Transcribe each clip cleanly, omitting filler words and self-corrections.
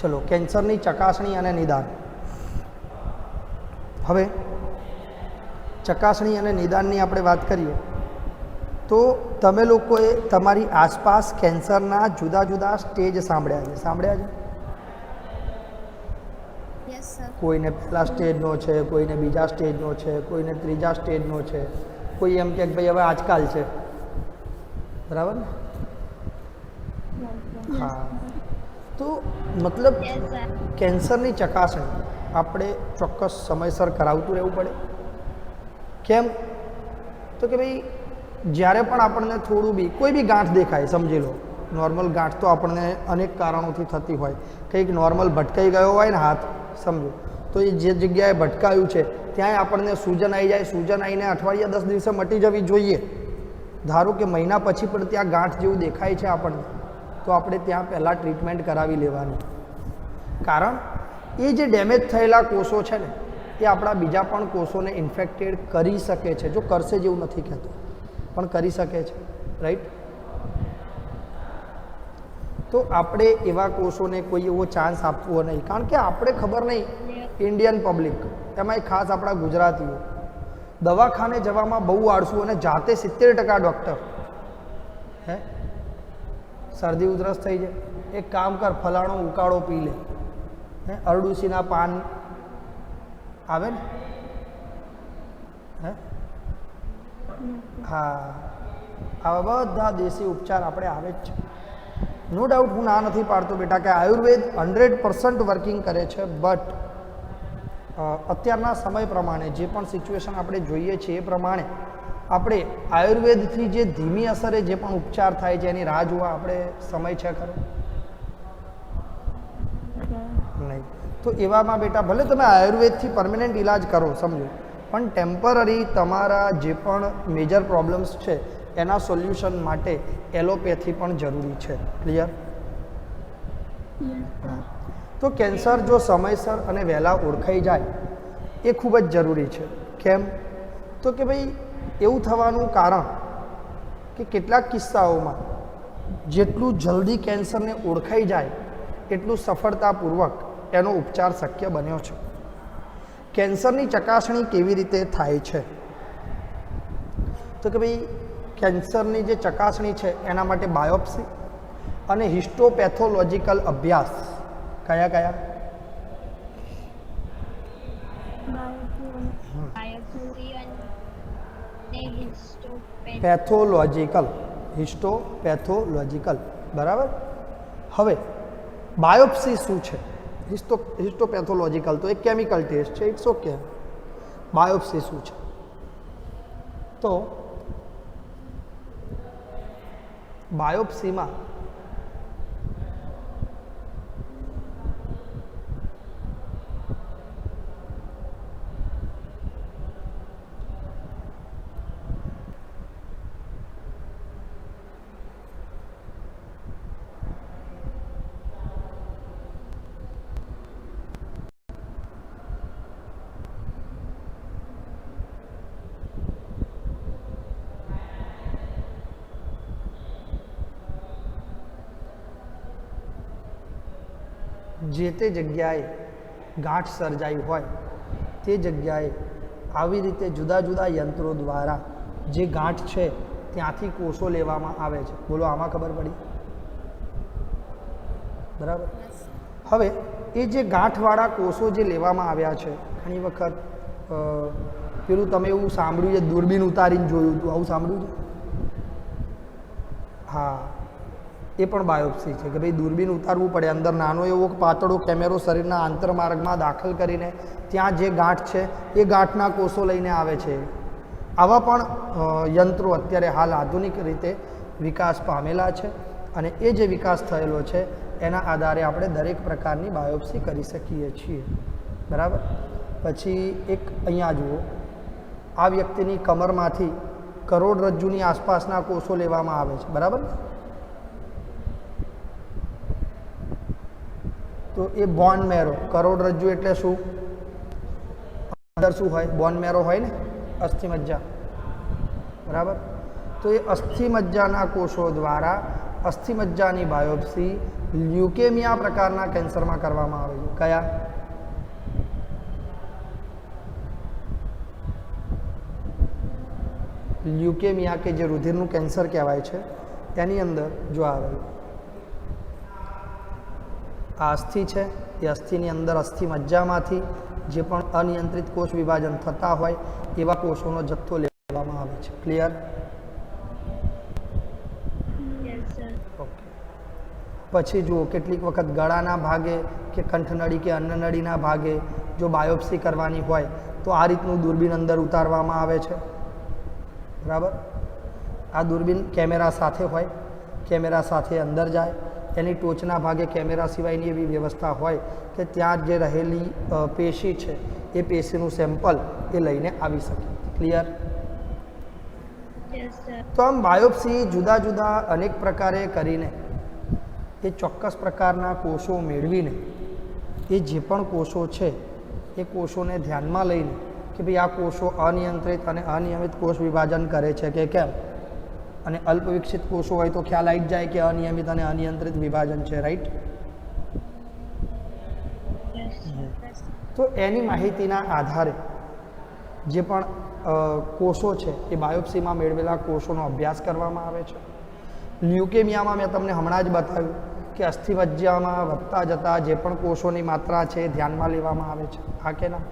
ચલો કેન્સરની ચકાસણી અને નિદાન. હવે ચકાસણી અને નિદાનની આપણે વાત કરીએ તો તમે લોકોએ તમારી આસપાસ કેન્સરના જુદા જુદા સ્ટેજ સાંભળ્યા છે? Yes sir. કોઈને પહેલા સ્ટેજનો છે, કોઈને બીજા સ્ટેજનો છે, કોઈને ત્રીજા સ્ટેજનો છે, કોઈ એમ કે ભાઈ હવે આજકાલ છે, બરાબર ને? હા, તો મતલબ યસ સર. કેન્સરની ચકાસણી આપણે ચોક્કસ સમયસર કરાવતું રહેવું પડે. કેમ? તો કે ભાઈ જ્યારે પણ આપણને થોડું બી કોઈ બી ગાંઠ દેખાય, સમજી લો નોર્મલ ગાંઠ તો આપણને અનેક કારણોથી થતી હોય, કંઈક નોર્મલ ભટકાઈ ગયો હોય ને હાથ, સમજો તો એ જે જગ્યાએ ભટકાયું છે ત્યાંય આપણને સૂજન આવી જાય, સૂજન આવીને અઠવાડિયા 10 દિવસે મટી જવી જોઈએ. ધારો કે મહિના પછી પણ ત્યાં ગાંઠ જેવું દેખાય છે આપણને, તો આપણે ત્યાં પહેલાં ટ્રીટમેન્ટ કરાવી લેવાની. કારણ એ જે ડેમેજ થયેલા કોષો છે ને એ આપણા બીજા પણ કોષોને ઇન્ફેક્ટેડ કરી શકે છે. જો કરશે જેવું નથી કહેતો, પણ કરી શકે છે, રાઈટ? તો આપણે એવા કોષોને કોઈ એવો ચાન્સ આપવો નહીં, કારણ કે આપણે ખબર નહીં, ઇન્ડિયન પબ્લિક એમાંય ખાસ આપણા ગુજરાતીઓ દવાખાને જવામાં બહુ આળસુ, અને જાતે 70% ડૉક્ટર. હે, શરદી ઉધરસ થઈ જાય, એક કામ કર, ફલાણો ઉકાળો પી લે, હે, અરડુસીના પાન આવે ને, હે, હા, આવા બધા દેશી ઉપચાર આપણે આવે જ છે. નો ડાઉટ હું ના નથી પાડતો બેટા કે આયુર્વેદ 100% વર્કિંગ કરે છે, બટ અત્યારના સમય પ્રમાણે જે પણ સિચ્યુએશન આપણે જોઈએ છીએ એ પ્રમાણે આપણે આયુર્વેદથી જે ધીમી અસરે જે પણ ઉપચાર થાય છે એની રાહ જોવા આપણે સમય છે ખરો? નહીં. તો એવામાં બેટા ભલે તમે આયુર્વેદથી પરમેનન્ટ ઇલાજ કરો, સમજો, પણ ટેમ્પરરી તમારા જે પણ મેજર પ્રોબ્લેમ્સ છે એના સોલ્યુશન માટે એલોપેથી પણ જરૂરી છે. ક્લિયર? તો કેન્સર જો સમયસર અને વહેલા ઓળખાઈ જાય એ ખૂબ જ જરૂરી છે. કેમ? તો કે ભાઈ એવું થવાનું કારણ કે કેટલાક કિસ્સાઓમાં જેટલું જલ્દી કેન્સરને ઓળખાઈ જાય એટલું સફળતાપૂર્વક એનો ઉપચાર શક્ય બન્યો છે. કેન્સરની ચકાસણી કેવી રીતે થાય છે? તો કે ભાઈ કેન્સરની જે ચકાસણી છે એના માટે બાયોપ્સી અને હિસ્ટોપેથોલોજીકલ અભ્યાસ. કયા કયા? પેથોલોજીકલ, હિસ્ટોપેથોલોજીકલ, બરાબર. હવે બાયોપ્સી શું છે? હિસ્ટોપેથોલોજીકલ તો એક કેમિકલ ટેસ્ટ છે, ઇટ્સ ઓકે. બાયોપ્સી શું છે? તો બાયોપ્સીમાં જે તે જગ્યાએ ગાંઠ સર્જાઈ હોય તે જગ્યાએ આવી રીતે જુદા જુદા યંત્રો દ્વારા જે ગાંઠ છે ત્યાંથી કોષો લેવામાં આવે છે. બોલો, આમાં ખબર પડી? બરાબર. હવે એ જે ગાંઠવાળા કોષો જે લેવામાં આવ્યા છે, ઘણી વખત પેલું તમે એવું સાંભળ્યું છે, દૂરબીન ઉતારીને જોયું હતું, આવું સાંભળ્યું છે? હા, એ પણ બાયોપ્સી છે કે ભાઈ દૂરબીન ઉતારવું પડે, અંદર નાનો એવો પાતળો કેમેરો શરીરના આંતરમાર્ગમાં દાખલ કરીને ત્યાં જે ગાંઠ છે એ ગાંઠના કોષો લઈને આવે છે. આવા પણ યંત્રો અત્યારે હાલ આધુનિક રીતે વિકાસ પામેલા છે, અને એ જે વિકાસ થયેલો છે એના આધારે આપણે દરેક પ્રકારની બાયોપ્સી કરી શકીએ છીએ. બરાબર. પછી એક અહીંયા જુઓ, આ વ્યક્તિની કમરમાંથી કરોડરજ્જુની આસપાસના કોષો લેવામાં આવે છે. બરાબર. તો એ બોન મેરો, કરોડરજ્જુ એટલે શું? અંદર શું હોય? બોન મેરો હોય ને, અસ્થિમજ્જા. બરાબર. તો એ અસ્થિમજ્જાના કોષો દ્વારા અસ્થિમજ્જાની બાયોપ્સી લ્યુકેમિયા પ્રકારના કેન્સરમાં કરવામાં આવે છે. કયા? લ્યુકેમિયા કે જે રુધિરનું કેન્સર કહેવાય છે એની અંદર જો આવે આ અસ્થિ છે, એ અસ્થિની અંદર અસ્થિ મજ્જામાંથી જે પણ અનિયંત્રિત કોષ વિભાજન થતા હોય એવા કોષોનો જથ્થો લેવામાં આવે છે. ક્લિયર? ઓકે. પછી જુઓ કેટલીક વખત ગળાના ભાગે કે કંઠનળી કે અન્નનળીના ભાગે જો બાયોપ્સી કરવાની હોય તો આ રીતનું દૂરબીન અંદર ઉતારવામાં આવે છે. બરાબર? આ દૂરબીન કેમેરા સાથે હોય, કેમેરા સાથે અંદર જાય, એની ટોચના ભાગે કેમેરા સિવાયની એવી વ્યવસ્થા હોય કે ત્યાં જે રહેલી પેશી છે એ પેશીનું સેમ્પલ એ લઈને આવી શકે. ક્લિયર? તો આમ બાયોપ્સી જુદા જુદા અનેક પ્રકારે કરીને એ ચોક્કસ પ્રકારના કોષો મેળવીને એ જે પણ કોષો છે એ કોષોને ધ્યાનમાં લઈને કે ભાઈ આ કોષો અનિયંત્રિત અને અનિયમિત કોષ વિભાજન કરે છે કે કેમ, અને અલ્પ વિકસિત કોષો હોય તો ખ્યાલ આવી જ જાય કે અનિયમિત અને અનિયંત્રિત વિભાજન છે. રાઈટ? તો એની માહિતીના આધારે જે પણ કોષો છે એ બાયોપ્સીમાં મેળવેલા કોષોનો અભ્યાસ કરવામાં આવે છે. લ્યુકેમિયામાં મેં તમને હમણાં જ બતાવ્યું કે અસ્થિમજ્જામાં વધતા જતા જે પણ કોષોની માત્રા છે એ ધ્યાનમાં લેવામાં આવે છે. હા કે ના?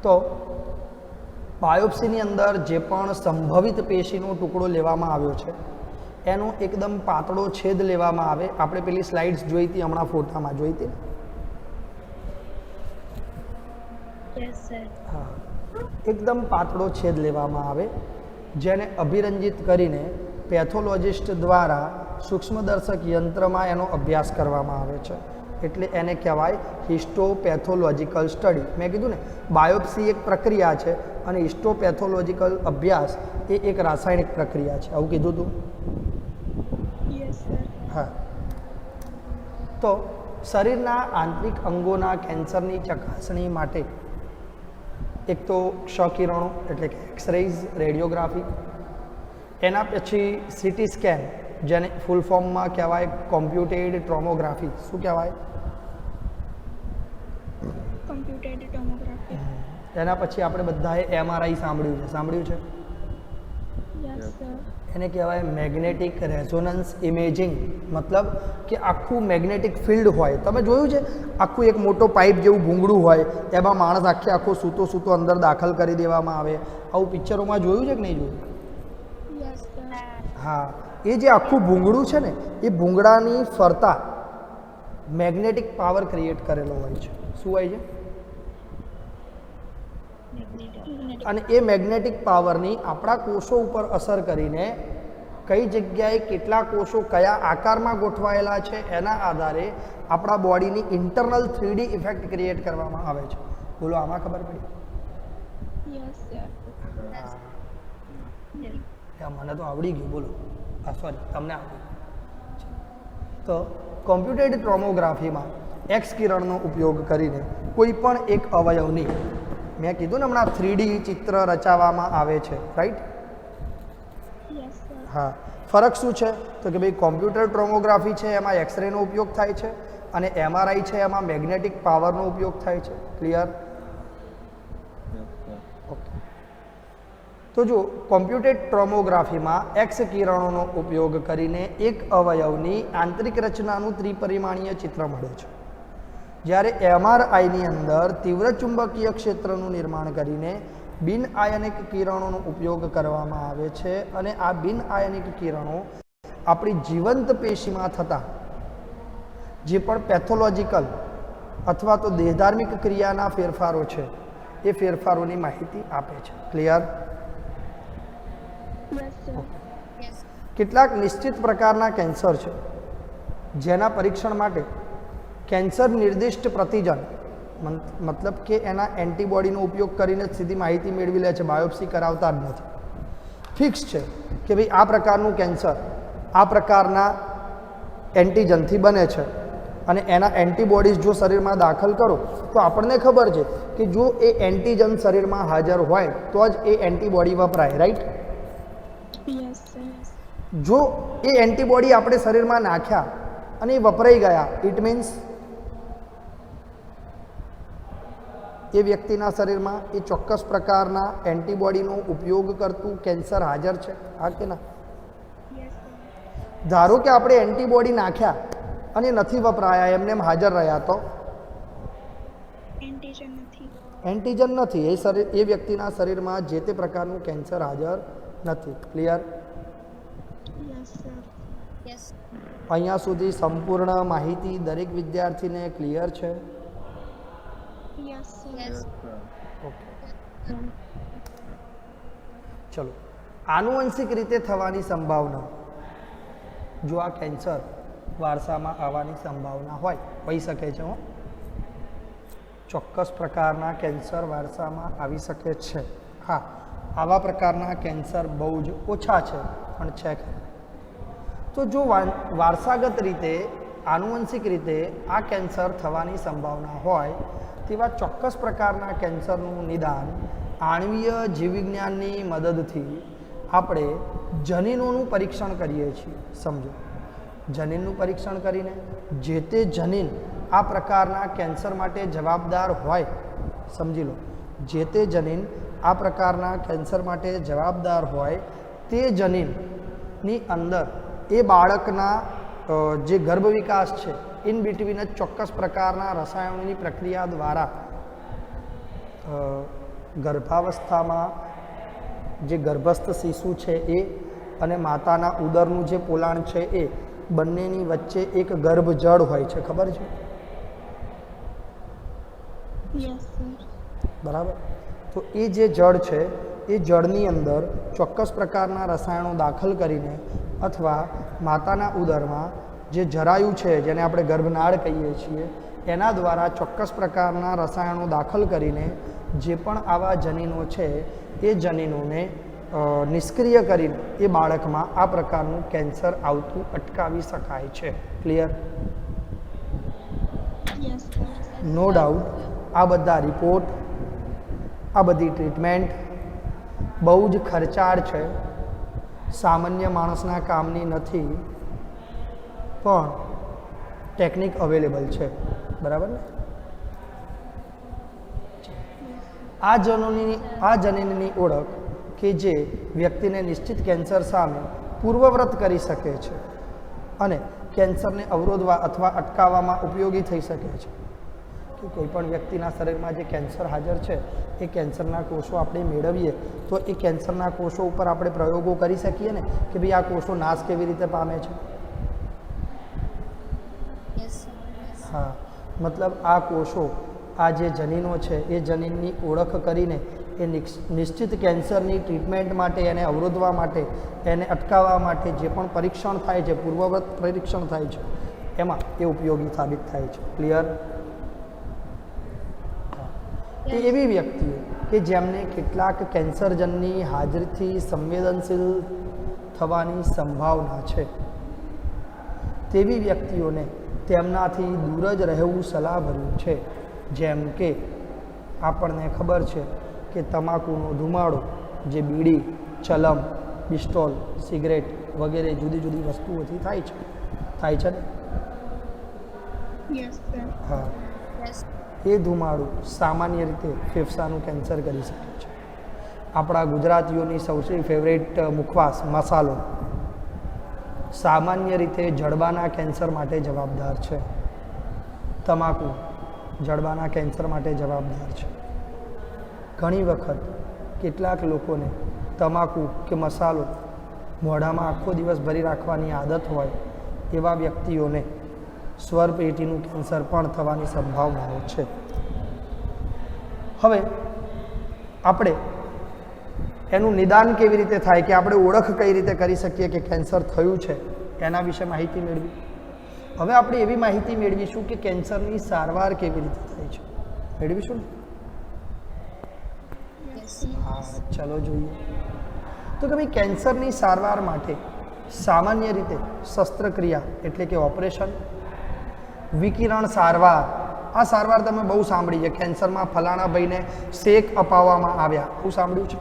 તો બાયોપ્સીની અંદર જે પણ સંભવિત પેશીનો ટુકડો લેવામાં આવ્યો છે એનો એકદમ પાતળો છેદ લેવામાં આવે. આપણે પેલી સ્લાઇડ્સ જોઈ હતી હમણાં, ફોટામાં જોઈ હતી. હા, એકદમ પાતળો છેદ લેવામાં આવે જેને અભિરંજિત કરીને પેથોલોજિસ્ટ દ્વારા સૂક્ષ્મદર્શક યંત્રમાં એનો અભ્યાસ કરવામાં આવે છે. એટલે એને કહેવાય હિસ્ટોપેથોલોજીકલ સ્ટડી. મેં કીધું ને, બાયોપ્સી એક પ્રક્રિયા છે અને હિસ્ટોપેથોલોજીકલ અભ્યાસ એ એક રાસાયણિક પ્રક્રિયા છે. આવું કીધું હતું? હા. તો શરીરના આંતરિક અંગોના કેન્સરની ચકાસણી માટે એક તો ક્ષકિરણો એટલે કે એક્સરેઝ, રેડિયોગ્રાફી, એના પછી સીટી સ્કેન જેને ફૂલ ફોર્મમાં કહેવાય કોમ્પ્યુટેડ ટોમોગ્રાફી. શું કહેવાય? Computed tomography. એના પછી આપણે બધાએ એમઆરઆઈ સાંભળ્યું છે. એને કહેવાય મેગ્નેટિક રેઝોનન્સ ઇમેજિંગ. મતલબ કે આખું મેગ્નેટિક ફિલ્ડ હોય. તમે જોયું છે આખું એક મોટો પાઇપ જેવું ભૂંગળું હોય, એમાં માણસ આખો સૂતો અંદર દાખલ કરી દેવામાં આવે. આવું પિક્ચરોમાં જોયું છે કે નહીં જોયું? હા, એ જે આખું ભૂંગળું છે ને એ ભૂંગળાની ફરતા મેગ્નેટિક પાવર ક્રિએટ કરેલો હોય છે. શું હોય છે? અને એ મેગ્નેટિક પાવરની આપણા કોષો ઉપર અસર કરીને કઈ જગ્યાએ કેટલા કોષો કયા આકારમાં ગોઠવાયેલા છે એના આધારે આપણા બોડીની ઇન્ટરનલ 3D ઇફેક્ટ ક્રિએટ કરવામાં આવે છે. બોલો, આમાં ખબર પડી? મને તો આવડી ગયું. બોલો, સોરી, તમને આવડી. તો કોમ્પ્યુટેડ ટોમોગ્રાફીમાં એક્સ કિરણનો ઉપયોગ કરીને કોઈ પણ એક અવયવની, મેં કીધું ને હમણાં 3D ચિત્ર રચાવવામાં આવે છે. રાઈટ? હા. ફરક શું છે? તો કે ભાઈ કોમ્પ્યુટર ટોમોગ્રાફી છે એમાં એક્સરેનો ઉપયોગ થાય છે અને એમઆરઆઈ છે એમાં મેગ્નેટિક પાવરનો ઉપયોગ થાય છે. ક્લિયર? ઓકે. તો જો કોમ્પ્યુટેડ ટોમોગ્રાફીમાં એક્સ કિરણોનો ઉપયોગ કરીને એક અવયવની આંતરિક રચનાનું ત્રિપરિમાણીય ચિત્ર મળે છે. જ્યારે એમઆરઆઈની અંદર તીવ્ર ચુંબકીય ક્ષેત્રનું નિર્માણ કરીને બિન આયનિક કિરણોનો ઉપયોગ કરવામાં આવે છે અને આ બિન આયનિક કિરણો આપણી જીવંત પેશીમાં થતા જે પણ પેથોલોજીકલ અથવા તો દેહધાર્મિક ક્રિયાના ફેરફારો છે એ ફેરફારોની માહિતી આપે છે. ક્લિયર? કેટલાક નિશ્ચિત પ્રકારના કેન્સર છે જેના પરીક્ષણ માટે કેન્સર નિર્દિષ્ટ પ્રતિજન, મતલબ કે એના એન્ટીબોડીનો ઉપયોગ કરીને સીધી માહિતી મેળવી લે છે, બાયોપ્સી કરાવતા જ નથી. ફિક્સ છે કે ભાઈ આ પ્રકારનું કેન્સર આ પ્રકારના એન્ટીજનથી બને છે અને એના એન્ટીબોડીઝ જો શરીરમાં દાખલ કરો તો આપણને ખબર છે કે જો એ એન્ટીજન શરીરમાં હાજર હોય તો જ એ એન્ટીબોડી વપરાય. રાઈટ? જો એ એન્ટીબોડી આપણે શરીરમાં નાખ્યા અને એ વપરાઈ ગયા, ઇટ મીન્સ એ વ્યક્તિના શરીરમાં એ ચોક્કસ પ્રકારના એન્ટીબોડીનો ઉપયોગ કરતું કેન્સર હાજર છે, હા કે ના? Yes sir. ધારો કે આપણે એન્ટીબોડી નાખ્યા અને નથી વપરાયા, એમને એમ હાજર રહ્યા, તો એન્ટીજન નથી. એન્ટીજન નથી, એ વ્યક્તિના શરીરમાં જે તે પ્રકારનું કેન્સર હાજર નથી. ક્લિયર? Yes sir. યસ. અહીંયા સુધી સંપૂર્ણ માહિતી દરેક વિદ્યાર્થીને ક્લિયર છે? Yes sir. યસ. ઓકે, ચલો. આનુવંશિક રીતે થવાની સંભાવના, જો આ કેન્સર વારસામાં આવવાની સંભાવના હોય, હોઈ શકે છે. હો, ચોક્કસ પ્રકારના કેન્સર વારસામાં આવી શકે છે. હા, આવા પ્રકારના કેન્સર બહુ જ ઓછા છે, પણ છે ખરા. તો જો વારસાગત રીતે, આનુવંશિક રીતે આ કેન્સર થવાની સંભાવના હોય, તેવા ચોક્કસ પ્રકારના કેન્સરનું નિદાન આણ્વીય જીવવિજ્ઞાનની મદદથી આપણે જનીનોનું પરીક્ષણ કરીએ છીએ. સમજો, જનીનનું પરીક્ષણ કરીને જે તે જનીન આ પ્રકારના કેન્સર માટે જવાબદાર હોય, સમજી લો, જે તે જનીન આ પ્રકારના કેન્સર માટે જવાબદાર હોય, તે જનીનની અંદર એ બાળકના જે ગર્ભ વિકાસ છે, ઇન બિટવીન જ ચોક્કસ પ્રકારના રસાયણોની પ્રક્રિયા દ્વારા ગર્ભાવસ્થામાં જે ગર્ભસ્થ શિશુ છે એ અને માતાના ઉદરનું જે પોલાણ છે એ બંનેની વચ્ચે એક ગર્ભજળ હોય છે, ખબર છે? Yes sir. બરાબર. તો એ જે જળ છે એ જળની અંદર ચોક્કસ પ્રકારના રસાયણો દાખલ કરીને અથવા માતાના ઉદરમાં જે જરાયું છે, જેને આપણે ગર્ભનાળ કહીએ છીએ, એના દ્વારા ચોક્કસ પ્રકારના રસાયણો દાખલ કરીને જે પણ આવા જનીનો છે એ જનીનોને નિષ્ક્રિય કરીને એ બાળકમાં આ પ્રકારનું કેન્સર આવતું અટકાવી શકાય છે. Clear? Yes sir. No doubt. આ બધા રિપોર્ટ, આ બધી ટ્રીટમેન્ટ બહુ જ ખર્ચાળ છે, સામાન્ય માણસના કામની નથી, પણ ટેકનિક અવેલેબલ છે. બરાબર ને? આ જનીનની ઓળખ કે જે વ્યક્તિને નિશ્ચિત કેન્સર સામે પૂર્વવ્રત કરી શકે છે અને કેન્સરને અવરોધવા અથવા અટકાવવામાં ઉપયોગી થઈ શકે છે. કે કોઈ પણ વ્યક્તિના શરીરમાં જે કેન્સર હાજર છે એ કેન્સરના કોષો આપણે મેળવીએ તો એ કેન્સરના કોષો ઉપર આપણે પ્રયોગો કરી શકીએ ને, કે ભાઈ આ કોષો નાશ કેવી રીતે પામે છે. યસ. હા, મતલબ આ કોષો, આ જે જનીનો છે એ જનીનની ઓળખ કરીને એ નિશ્ચિત કેન્સરની ટ્રીટમેન્ટ માટે, એને અવરોધવા માટે, એને અટકાવવા માટે જે પણ પરીક્ષણ થાય છે, પૂર્વવ્રત પરીક્ષણ થાય છે, એમાં એ ઉપયોગી સાબિત થાય છે. ક્લિયર? એ એવી વ્યક્તિઓ કે જેમને કેટલાક કેન્સરજનની હાજરીથી સંવેદનશીલ થવાની સંભાવના છે, તેવી વ્યક્તિઓને તેમનાથી દૂર જ રહેવું સલાહભર્યું છે. જેમ કે આપણને ખબર છે કે તમાકુનો ધુમાડો, જે બીડી, ચલમ, પિસ્ટોલ, સિગરેટ વગેરે જુદી જુદી વસ્તુઓથી થાય છે ને? Yes sir. હા, યસ. એ ધુમાડું સામાન્ય રીતે ફેફસાનું કેન્સર કરી શકે છે. આપણા ગુજરાતીઓની સૌથી ફેવરેટ મુખવાસ મસાલો સામાન્ય રીતે જડબાના કેન્સર માટે જવાબદાર છે. તમાકુ જડબાના કેન્સર માટે જવાબદાર છે. ઘણી વખત કેટલાક લોકોને તમાકુ કે મસાલો મોઢામાં આખો દિવસ ભરી રાખવાની આદત હોય, એવા વ્યક્તિઓને સ્વરપેટીનું કેન્સર પણ થવાની સંભાવનાઓ છે. હવે આપણે એનું નિદાન કેવી રીતે થાય, કે આપણે ઓળખ કઈ રીતે કરી શકીએ કે કેન્સર થયું છે, એના વિશે માહિતી મેળવી. હવે આપણે એવી માહિતી મેળવીશું કે કેન્સરની સારવાર કેવી રીતે થાય છે, મેળવીશું ને? યસ. હા, ચાલો જોઈએ. તો કે ભાઈ કેન્સરની સારવાર માટે સામાન્ય રીતે શસ્ત્રક્રિયા એટલે કે ઓપરેશન, વિકિરણ સારવાર, આ સારવાર તમે બહુ સાંભળી છે. કેન્સરમાં ફલાણા ભાઈને શેક અપાવવામાં આવ્યા, બહુ સાંભળ્યું છે.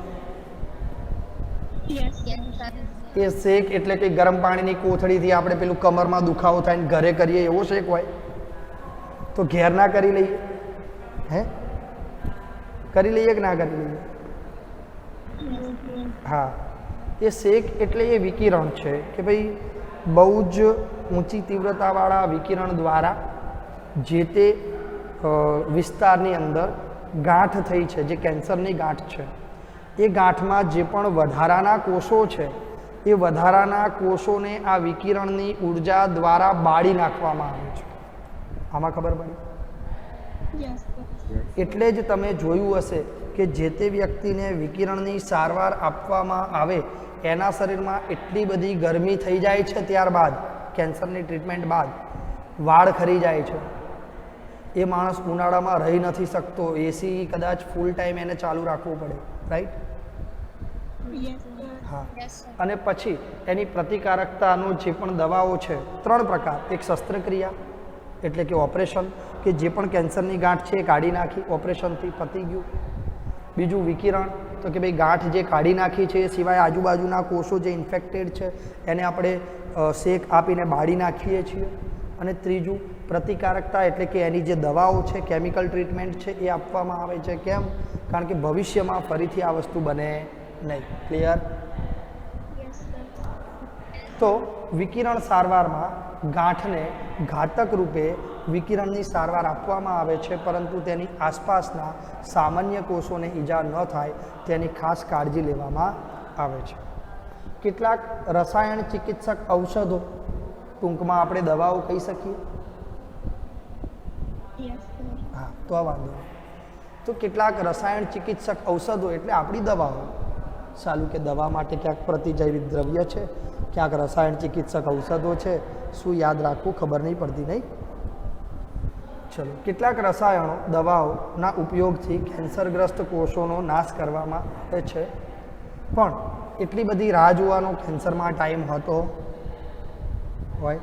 Yes yes. સર. એ શેક એટલે કે ગરમ પાણીની કોથળીથી આપણે પેલું કમરમાં દુખાવો થાય ને ઘરે કરીએ એવો શેક હોય? તો ઘેર ના કરી લઈએ? હે, કરી લઈએ કે ના કરી લઈએ? હા, એ શેક એટલે એ વિકિરણ છે કે ભાઈ બહુ જ ઊંચી તીવ્રતાવાળા વિકિરણ દ્વારા જે તે વિસ્તારની અંદર ગાંઠ થઈ છે, જે કેન્સરની ગાંઠ છે, એ ગાંઠમાં જે પણ વધારાના કોષો છે એ વધારાના કોષોને આ વિકિરણની ઉર્જા દ્વારા બાળી નાખવામાં આવે છે. આમાં ખબર પડી? Yes, sir. એટલે જ તમે જોયું હશે કે જે તે વ્યક્તિને વિકિરણની સારવાર આપવામાં આવે એના શરીરમાં એટલી બધી ગરમી થઈ જાય છે, ત્યારબાદ કેન્સરની ટ્રીટમેન્ટ બાદ વાળ ખરી જાય છે. એ માણસ ઉનાળામાં રહી નથી શકતો, એસી કદાચ ફૂલ ટાઈમ એને ચાલુ રાખવું પડે, રાઈટ? Yes, sir. હા. અને પછી એની પ્રતિકારકતાનો જે પણ દવાઓ છે 3 પ્રકાર. એક શસ્ત્રક્રિયા એટલે કે ઓપરેશન, કે જે પણ કેન્સરની ગાંઠ છે એ કાઢી નાખી, ઓપરેશનથી પતી ગયું. બીજું વિકિરણ, તો કે ભાઈ ગાંઠ જે કાઢી નાખી છે એ સિવાય આજુબાજુના કોષો જે ઇન્ફેક્ટેડ છે એને આપણે શેક આપીને બાળી નાખીએ છીએ. અને ત્રીજું પ્રતિકારકતા એટલે કે એની જે દવાઓ છે, કેમિકલ ટ્રીટમેન્ટ છે એ આપવામાં આવે છે. કેમ? કારણ કે ભવિષ્યમાં ફરીથી આ વસ્તુ બને નહીં. ક્લિયર? Yes, sir. તો વિકિરણ સારવારમાં ગાંઠને ઘાતક રૂપે વિકિરણની સારવાર આપવામાં આવે છે, પરંતુ તેની આસપાસના સામાન્ય કોષોને ઈજા ન થાય તેની ખાસ કાળજી લેવામાં આવે છે. કેટલાક રસાયણ ચિકિત્સક ઔષધો, ટૂંકમાં આપણે દવાઓ કહી શકીએ? Yes, sir. હા, તો આ વાંધો નહીં. તો કેટલાક રસાયણ ચિકિત્સક ઔષધો એટલે આપણી દવાઓ. સાલું કે દવા માટે ક્યાંક પ્રતિજૈવિક દ્રવ્ય છે, ક્યાંક રસાયણ ચિકિત્સક ઔષધો છે. શું યાદ રાખવું ખબર નહીં પડતી, નહીં? ચલો, કેટલાક રસાયણો દવાઓના ઉપયોગથી કેન્સરગ્રસ્ત કોષોનો નાશ કરવામાં આવે છે, પણ એટલી બધી રાહ જોવાનો કેન્સરમાં ટાઈમ હોતો હોય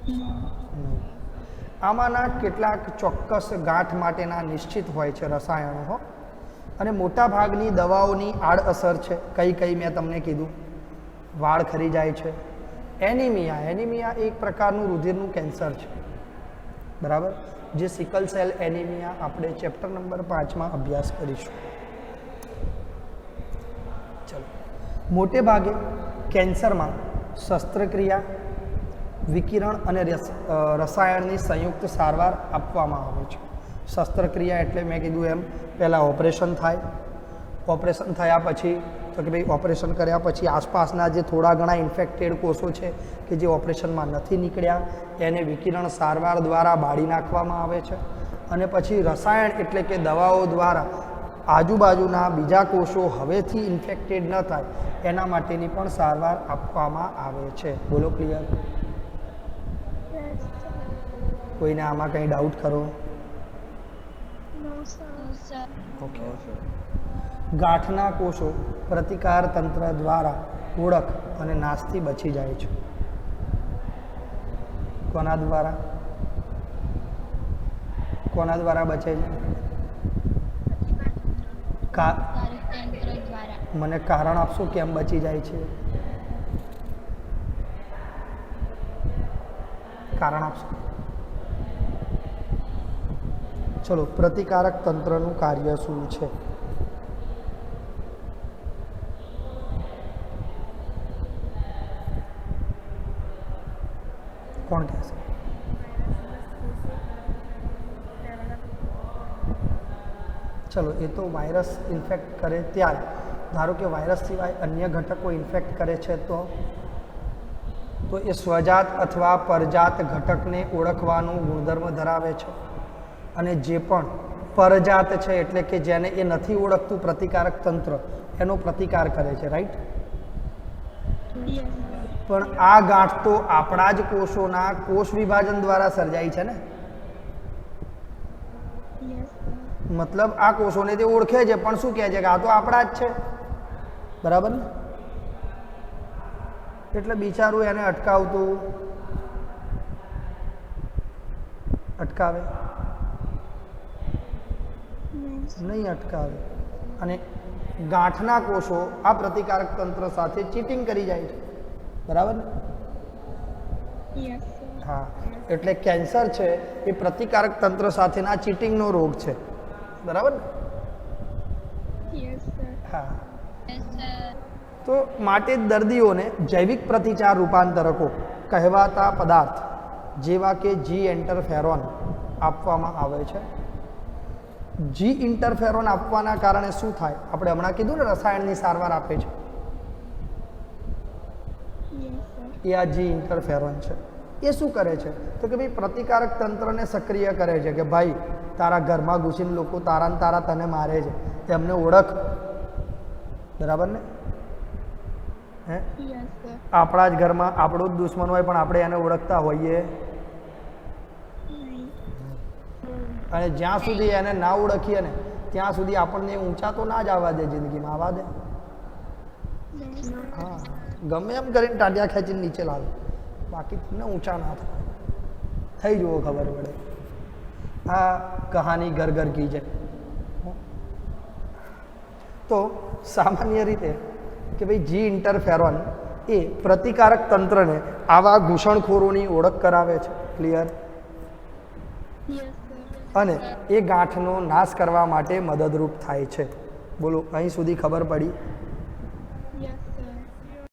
નહીં. આમાંના કેટલાક ચોક્કસ ગાંઠ માટેના નિશ્ચિત હોય છે રસાયણો, અને મોટા ભાગની દવાઓની આડઅસર છે. કઈ કઈ મેં તમને કીધું? વાળ ખરી જાય છે. એનિમિયા એક પ્રકારનું રુધિરનું કેન્સર છે, બરાબર? જે સિકલ સેલ એનિમિયા આપણે ચેપ્ટર નંબર 5માં અભ્યાસ કરીશું. ચલો, મોટે ભાગે કેન્સરમાં શસ્ત્રક્રિયા, વિકિરણ અને રસાયણની સંયુક્ત સારવાર આપવામાં આવે છે. શસ્ત્રક્રિયા એટલે મેં કીધું એમ પહેલાં ઓપરેશન થાય. ઓપરેશન થયા પછી તો કે ભાઈ ઓપરેશન કર્યા પછી આસપાસના જે થોડા ઘણા ઇન્ફેક્ટેડ કોષો છે કે જે ઓપરેશનમાં નથી નીકળ્યા એને વિકિરણ સારવાર દ્વારા બાળી નાખવામાં આવે છે. અને પછી રસાયણ એટલે કે દવાઓ દ્વારા આજુબાજુના બીજા કોષો હવેથી ઇન્ફેક્ટેડ ન થાય એના માટેની પણ સારવાર આપવામાં આવે છે. બોલો, ક્લિયર? Yes, sir. કોઈને આમાં કંઈ ડાઉટ ખરો? No, sir. ઓકે. ગાંઠના કોષો પ્રતિકાર તંત્ર દ્વારા ઓળખ અને નાશથી બચી જાય છે. કોના દ્વારા? કોના દ્વારા બચે છે? મને કારણ આપશો કેમ બચી જાય છે? કારણ આપશો? ચલો, પ્રતિકારક તંત્રનું કાર્ય શું છે? કોણ કહેશે? ચલો, એ તો વાયરસ ઇન્ફેક્ટ કરે ત્યારે. ધારો કે વાયરસ સિવાય અન્ય ઘટકો ઇન્ફેક્ટ કરે છે તો એ સ્વજાત અથવા પરજાત ઘટકને ઓળખવાનું ગુણધર્મ ધરાવે છે. અને જે પણ પરજાત છે એટલે કે જેને એ નથી ઓળખતું પ્રતિકારક તંત્ર, એનો પ્રતિકાર કરે છે, રાઈટ? Yes. પણ આ ગાંઠ તો આપણા જ કોષોના કોષ વિભાજન દ્વારા સર્જાય છે ને. Yes, sir. મતલબ આ કોષોને તે ઓળખે છે પણ શું કહે છે કે આ તો આપણા જ છે, બરાબર ને? એટલે બિચારું એને અટકાવે No, sir. નહીં અટકાવે. અને ગાંઠના કોષો આ પ્રતિકારક તંત્ર સાથે ચીટિંગ કરી જાય છે, બરાબર ને? Yes, sir. હા, એટલે કેન્સર છે એ પ્રતિકારક તંત્ર સાથેના ચીટિંગનો રોગ છે, બરાબર ને? Yes, sir. હા. Yes, sir. તો માટે જ દર્દીઓને જૈવિક પ્રતિચાર રૂપાંતરકો કહેવાતા પદાર્થ જેવા કે જી ઇન્ટરફેરોન આપવામાં આવે છે. જી ઇન્ટરફેરોન આપવાના કારણે શું થાય? આપણે હમણાં કીધું ને રસાયણની સારવાર આપે છે, Yes, sir. એ આ જી ઇન્ટરફેરોન છે. એ શું કરે છે? તો કે ભાઈ પ્રતિકારક તંત્રને સક્રિય કરે છે કે ભાઈ તારા ઘરમાં ઘૂસીને લોકો તારા ને તારા તને મારે છે, તેમને ઓળખ, બરાબર ને? હે, Yes, sir. આપણા જ ઘરમાં આપણો જ દુશ્મન હોય પણ આપણે એને ઓળખતા હોઈએ, નહીં. અને જ્યાં સુધી એને ના ઓળખીએ ને ત્યાં સુધી આપણને ઊંચા તો ના જ આવવા દે જિંદગીમાં, આવવા દે. No, sir. હા, ગમે એમ કરીને ટાંટિયા ખેંચીને નીચે લાવે, બાકી તમને ઊંચા ના થાય. થઈ જુઓ, ખબર પડે. આ કહાની ઘર ઘર કી છે. તો સામાન્ય રીતે કે ભાઈ જી ઇન્ટરફેરોન એ પ્રતિકારક તંત્રને આવા ઘૂસણખોરોની ઓળખ કરાવે છે. ક્લિયર? Yes, sir. અને એ ગાંઠનો નાશ કરવા માટે મદદરૂપ થાય છે. બોલો, અહીં સુધી ખબર પડી?